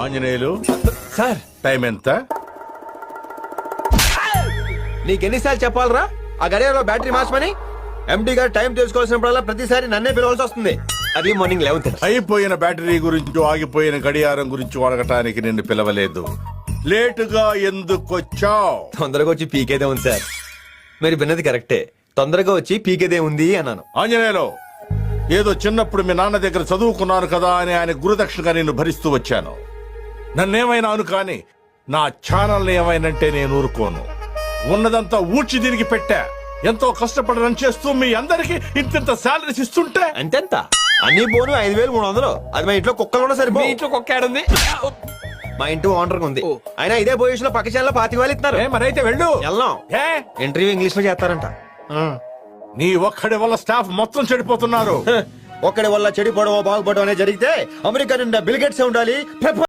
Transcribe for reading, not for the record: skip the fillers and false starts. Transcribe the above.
Anjaneyulu sir time ఎంత? నీకెన్నిసార్లు చెప్పాలరా ఆ గడియారంలో బ్యాటరీ మార్చమని? ఎండి గారు టైం తెలుసుకోవాల్సినప్పుడల్లా ప్రతిసారి నన్నే పిలవాల్సి వస్తుంది. అది మార్నింగ్ 11. అయిపోయిన బ్యాటరీ గురించి ఆగిపోయిన గడియారం గురించి అడగటానికి నిన్ను పిలవలేదు. లేటుగా ఎందుకొచ్చావు? తొందరగా వచ్చి పీకేదే ఉంది సార్. మీరు విన్నది కరెక్టే, తొందరగా వచ్చి పీకేదే ఉంది అన్నాను. ఆంజనేయులు, ఏదో చిన్నప్పుడు మీ నాన్న దగ్గర చదువుకున్నాను కదా అని ఆయన గురుదక్షిణగా నిన్ను భరిస్తూ వచ్చాను. నన్నేమైనా అను కానీ నా ఛానల్ ఏమైనంటే నేను ఊరుకోను. ఉన్నదంతా ఊడ్చి తిరిగి పెట్టా. ఎంతో కష్టపడి రన్ చేస్తూ మీ అందరికి ఇంత శాలరీస్ ఇస్తుంటే అంతెంత అన్ని పోను 5300. అది మా ఇంట్లో కుక్కలు కూడా సరిపో. ఇంట్లో కుక్కాడుంది. మా ఇంటి ఓనర్ ఉంది. అయినా ఇదే పొజిషన్ లో పక్క ఛానల్ 25,000 ఇస్తున్నారు. మరైతే వెళ్ళు. వెళ్దాం. ఏ? ఇంటర్వ్యూ ఇంగ్లీష్ లో చేస్తారంట. నీ ఒక్కడి వల్ల స్టాఫ్ మొత్తం చెడిపోతున్నారు. ఒక్కడి వల్ల చెడిపోవడం బాగుపడడం అనేది జరిగితే అమెరికా నిండా బిల్ గేట్స్ ఉండాలి.